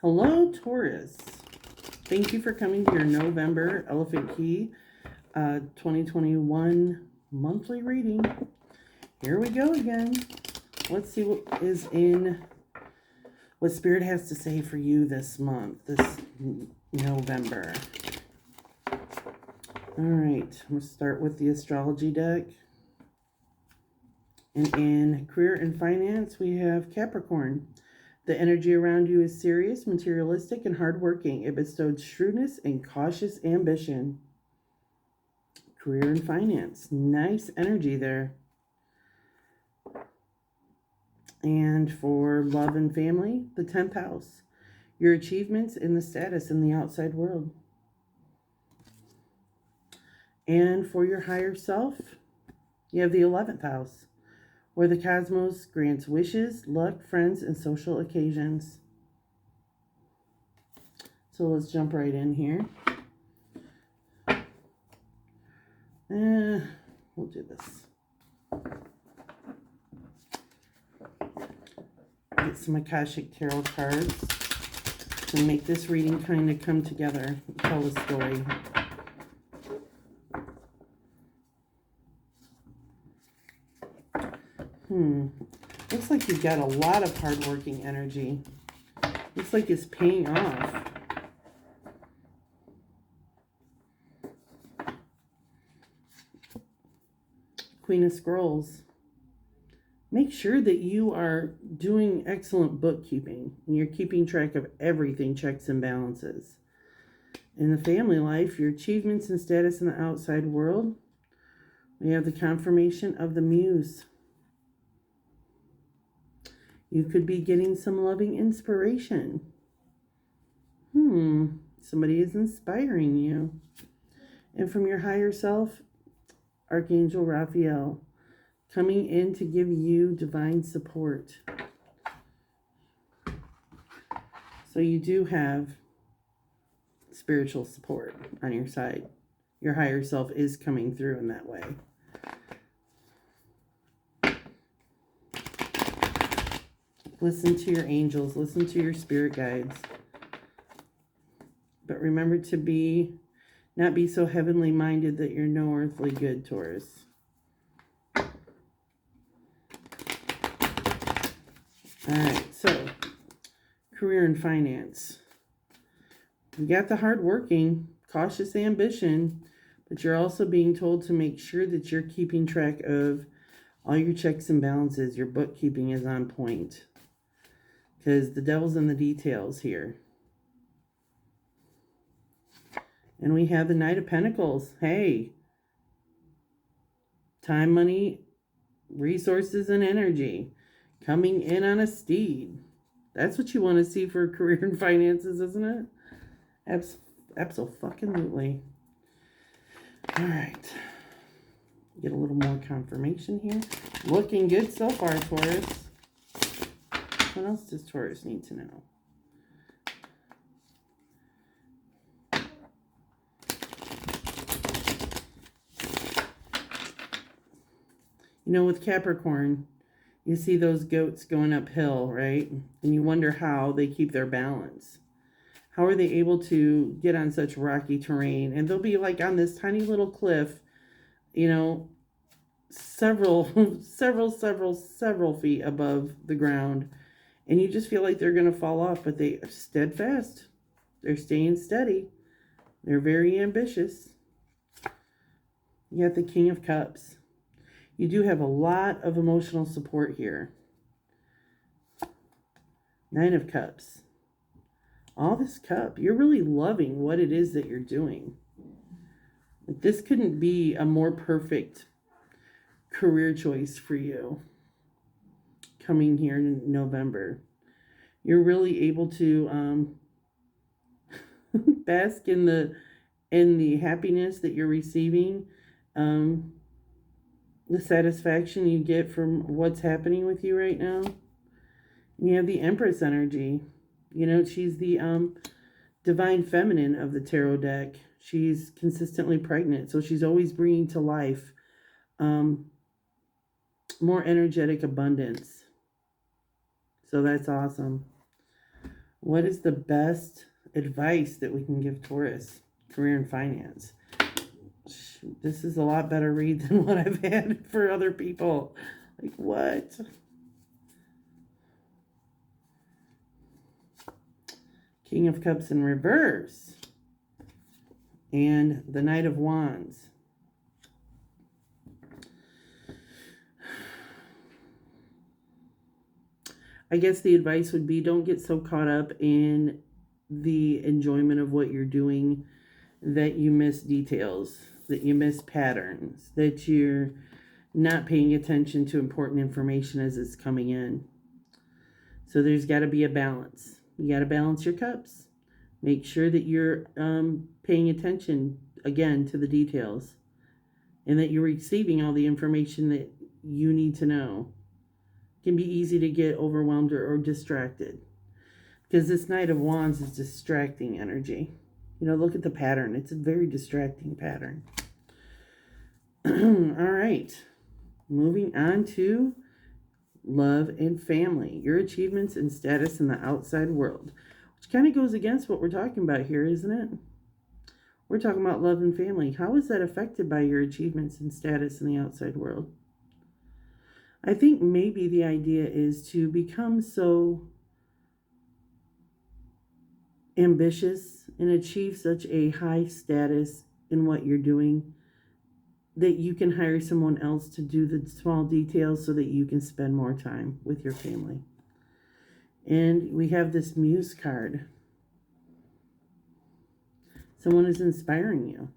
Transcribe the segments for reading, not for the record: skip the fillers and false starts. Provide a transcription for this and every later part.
Hello, Taurus. Thank you for coming to your November Elephant Key 2021 monthly reading. Here we go again. Let's see what Spirit has to say for you this month, this November. All right, I'm going to start with the Astrology deck. And in career and finance, we have Capricorn. The energy around you is serious, materialistic, and hardworking. It bestowed shrewdness and cautious ambition. Career and finance. Nice energy there. And for love and family, the 10th house. Your achievements and the status in the outside world. And for your higher self, you have the 11th house, where the cosmos grants wishes, luck, friends, and social occasions. So let's jump right in here. We'll do this. Get some Akashic Tarot cards to make this reading kind of come together and tell a story. Looks like you've got a lot of hardworking energy. Looks like it's paying off. Queen of Scrolls. Make sure that you are doing excellent bookkeeping and you're keeping track of everything, checks and balances. In the family life, your achievements and status in the outside world, we have the confirmation of the Muse. You could be getting some loving inspiration. Somebody is inspiring you. And from your higher self, Archangel Raphael, coming in to give you divine support. So you do have spiritual support on your side. Your higher self is coming through in that way. Listen to your angels. Listen to your spirit guides. But remember to not be so heavenly minded that you're no earthly good, Taurus. All right, so career and finance. You got the hardworking, cautious ambition, but you're also being told to make sure that you're keeping track of all your checks and balances. Your bookkeeping is on point. Because the devil's in the details here. And we have the Knight of Pentacles. Hey. Time, money, resources, and energy. Coming in on a steed. That's what you want to see for career and finances, isn't it? Absolutely. All right. Get a little more confirmation here. Looking good so far, Taurus. What else does Taurus need to know? With Capricorn, you see those goats going uphill, right? And you wonder how they keep their balance. How are they able to get on such rocky terrain? And they'll be like on this tiny little cliff, several feet above the ground. And you just feel like they're going to fall off, but they are steadfast. They're staying steady. They're very ambitious. You got the King of Cups. You do have a lot of emotional support here. Nine of Cups. All this cup. You're really loving what it is that you're doing. This couldn't be a more perfect career choice for you. Coming here in November, you're really able to bask in the happiness that you're receiving, the satisfaction you get from what's happening with you right now. You have the Empress energy. She's the divine feminine of the tarot deck. She's consistently pregnant, so she's always bringing to life more energetic abundance. So that's awesome. What is the best advice that we can give Taurus? Career and finance. This is a lot better read than what I've had for other people. Like, what? King of Cups in reverse. And the Knight of Wands. I guess the advice would be, don't get so caught up in the enjoyment of what you're doing that you miss details, that you miss patterns, that you're not paying attention to important information as it's coming in. So there's got to be a balance. You got to balance your cups. Make sure that you're paying attention, again, to the details, and that you're receiving all the information that you need to know. It can be easy to get overwhelmed or distracted, because this Knight of Wands is distracting energy. You know, look at the pattern. It's a very distracting pattern. All right. Moving on to love and family. Your achievements and status in the outside world. Which kind of goes against what we're talking about here, isn't it? We're talking about love and family. How is that affected by your achievements and status in the outside world? I think maybe the idea is to become so ambitious and achieve such a high status in what you're doing that you can hire someone else to do the small details so that you can spend more time with your family. And we have this Muse card. Someone is inspiring you.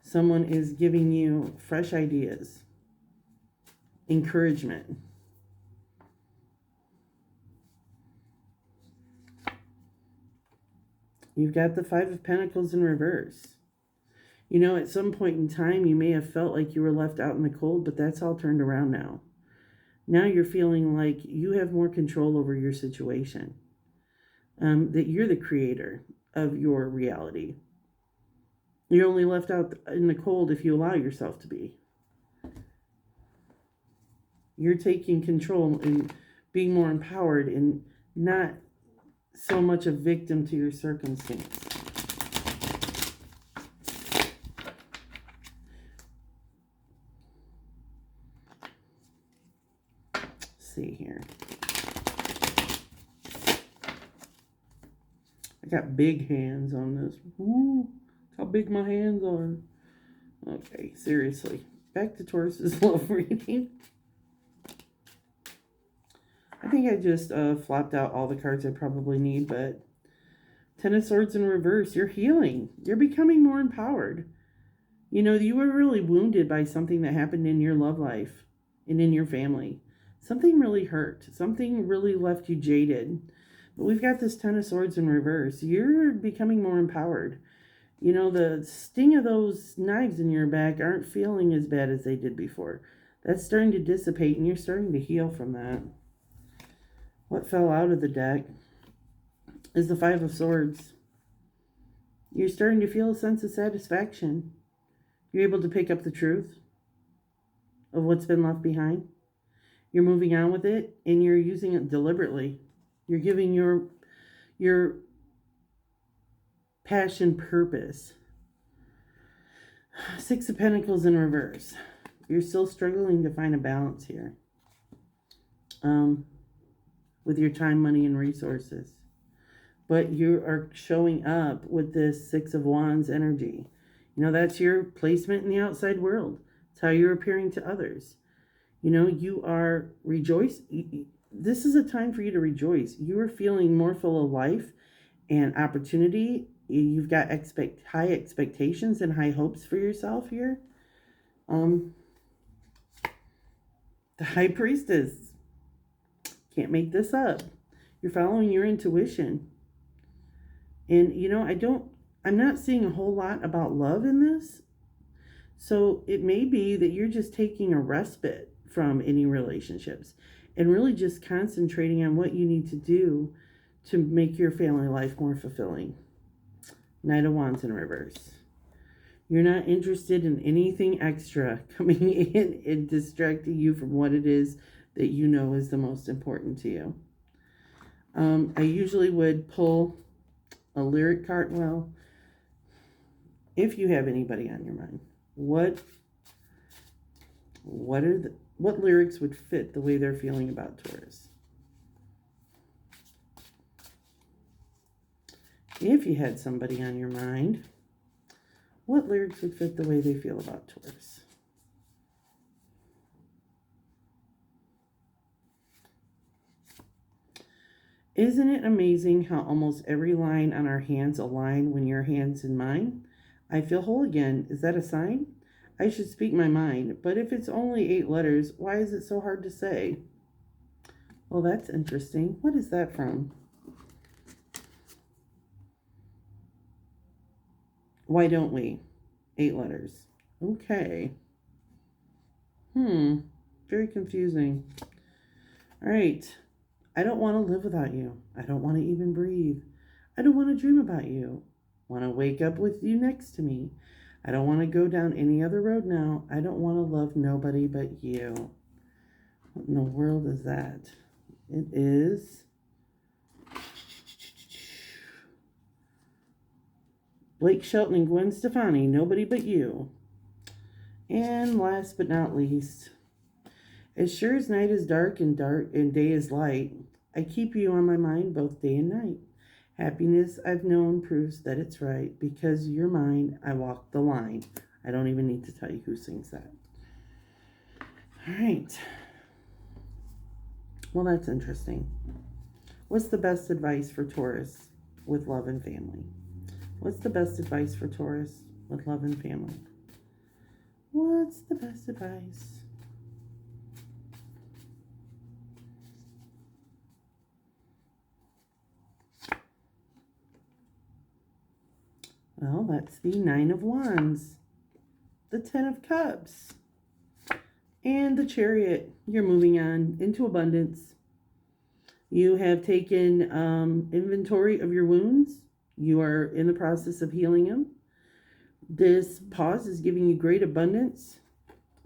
Someone is giving you fresh ideas, encouragement. You've got the Five of Pentacles in reverse. You know, at some point in time, you may have felt like you were left out in the cold, but that's all turned around now. Now you're feeling like you have more control over your situation, that you're the creator of your reality. You're only left out in the cold if you allow yourself to be. You're taking control and being more empowered and not so much a victim to your circumstance. See here. I got big hands on this. Ooh, how big my hands are. Okay, seriously. Back to Taurus's love reading. I think I just flopped out all the cards I probably need, but Ten of Swords in reverse. You're healing. You're becoming more empowered. You know, you were really wounded by something that happened in your love life and in your family. Something really hurt. Something really left you jaded. But we've got this Ten of Swords in reverse. You're becoming more empowered. You know, the sting of those knives in your back aren't feeling as bad as they did before. That's starting to dissipate, and you're starting to heal from that. What fell out of the deck is the Five of Swords. You're starting to feel a sense of satisfaction. You're able to pick up the truth of what's been left behind. You're moving on with it, and you're using it deliberately. You're giving your passion purpose. Six of Pentacles in reverse. You're still struggling to find a balance here. With your time, money, and resources. But you are showing up with this Six of Wands energy. You know, that's your placement in the outside world. It's how you're appearing to others. You know, you are rejoicing. This is a time for you to rejoice. You are feeling more full of life and opportunity. You've got high expectations and high hopes for yourself here. The High Priestess. Can't make this up. You're following your intuition. And, you know, I'm not seeing a whole lot about love in this. So it may be that you're just taking a respite from any relationships and really just concentrating on what you need to do to make your family life more fulfilling. Knight of Wands in reverse. You're not interested in anything extra coming in and distracting you from what it is that you know is the most important to you. I usually would pull a lyric card. Well, if you have anybody on your mind, what lyrics would fit the way they're feeling about Taurus? If you had somebody on your mind, what lyrics would fit the way they feel about Taurus? Isn't it amazing how almost every line on our hands align when your hand's in mine? I feel whole again. Is that a sign? I should speak my mind, but if it's only 8 letters, why is it so hard to say? Well, that's interesting. What is that from? Why don't we? 8 letters. Okay. Very confusing. All right. I don't want to live without you. I don't want to even breathe. I don't want to dream about you. Want to wake up with you next to me. I don't want to go down any other road now. I don't want to love nobody but you. What in the world is that? It is Blake Shelton and Gwen Stefani, Nobody But You. And last but not least, as sure as night is dark and day is light, I keep you on my mind both day and night. Happiness I've known proves that it's right. Because you're mine, I walk the line. I don't even need to tell you who sings that. All right. Well, that's interesting. What's the best advice for Taurus with love and family? What's the best advice for Taurus with love and family? What's the best advice? Well, that's the 9 of Wands, the 10 of Cups, and the Chariot. You're moving on into abundance. You have taken inventory of your wounds. You are in the process of healing them. This pause is giving you great abundance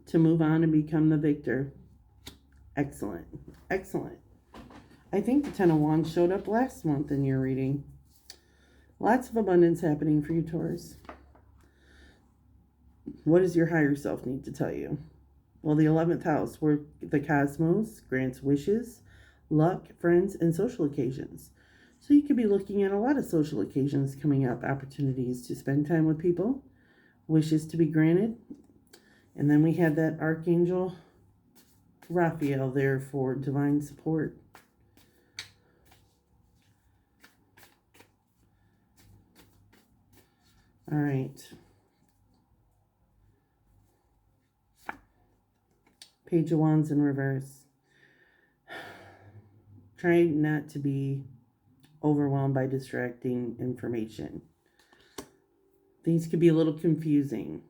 to move on and become the victor. Excellent. Excellent. I think the 10 of Wands showed up last month in your reading. Lots of abundance happening for you, Taurus. What does your higher self need to tell you? Well, the 11th house, where the cosmos grants wishes, luck, friends, and social occasions. So you could be looking at a lot of social occasions coming up, opportunities to spend time with people, wishes to be granted. And then we had that Archangel Raphael there for divine support. All right. Page of Wands in reverse. Try not to be overwhelmed by distracting information. Things could be a little confusing.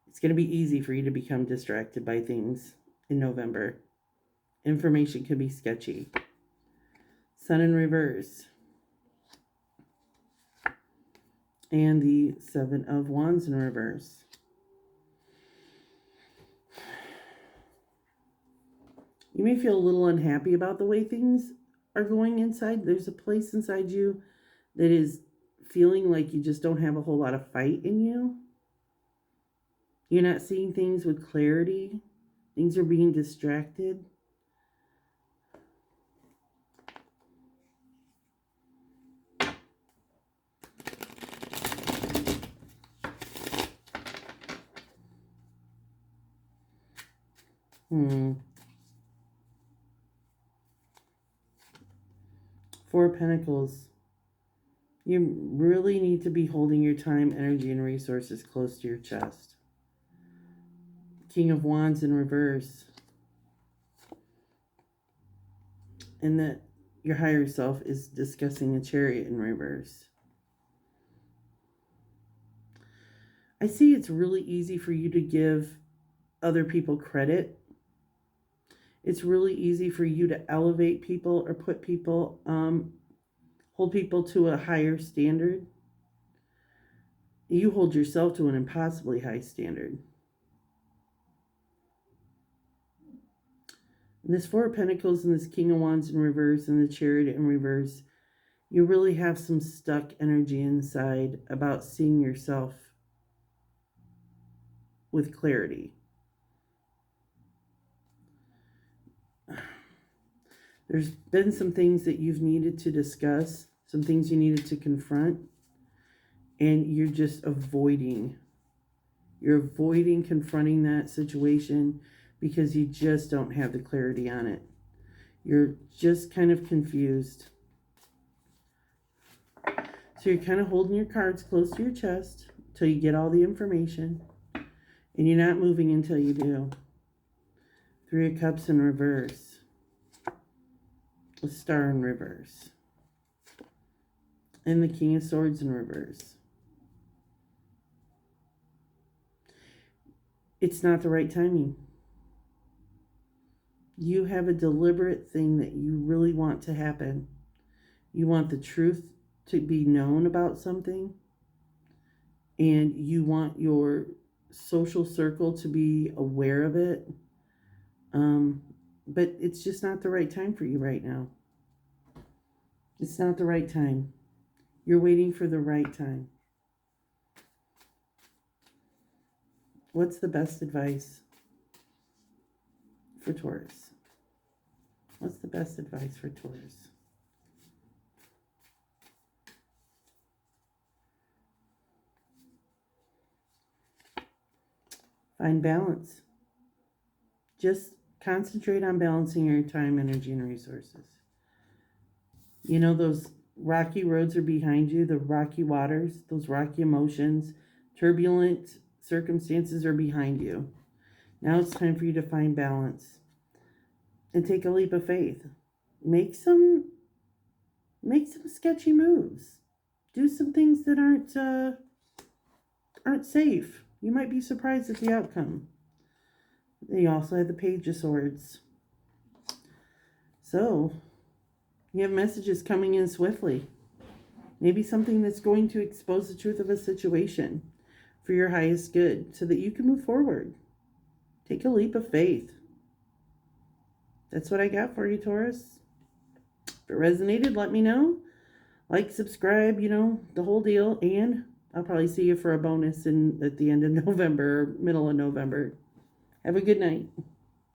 It's going to be easy for you to become distracted by things in November. Information can be sketchy. Sun in reverse. And the 7 of Wands in reverse. You may feel a little unhappy about the way things are going inside. There's a place inside you that is feeling like you just don't have a whole lot of fight in you. You're not seeing things with clarity. Things are being distracted. Four of Pentacles. You really need to be holding your time, energy, and resources close to your chest. King of Wands in reverse. And that your higher self is discussing a Chariot in reverse. I see it's really easy for you to give other people credit. It's really easy for you to elevate people or put people, hold people to a higher standard. You hold yourself to an impossibly high standard. This Four of Pentacles and this King of Wands in reverse and the Chariot in reverse, you really have some stuck energy inside about seeing yourself with clarity. There's been some things that you've needed to discuss, some things you needed to confront, and you're just avoiding. You're avoiding confronting that situation because you just don't have the clarity on it. You're just kind of confused. So you're kind of holding your cards close to your chest till you get all the information, and you're not moving until you do. Three of Cups in reverse. A Star in reverse. And the King of Swords in reverse. It's not the right timing. You have a deliberate thing that you really want to happen. You want the truth to be known about something. And you want your social circle to be aware of it. But it's just not the right time for you right now. It's not the right time. You're waiting for the right time. What's the best advice for Taurus? What's the best advice for Taurus? Find balance. Just concentrate on balancing your time, energy, and resources. You know, those rocky roads are behind you, the rocky waters, those rocky emotions, turbulent circumstances are behind you. Now it's time for you to find balance and take a leap of faith. Make some sketchy moves. Do some things that aren't safe. You might be surprised at the outcome. You also have the Page of Swords. So, you have messages coming in swiftly. Maybe something that's going to expose the truth of a situation for your highest good so that you can move forward. Take a leap of faith. That's what I got for you, Taurus. If it resonated, let me know. Like, subscribe, the whole deal. And I'll probably see you for a bonus at the end of November, or middle of November. Have a good night.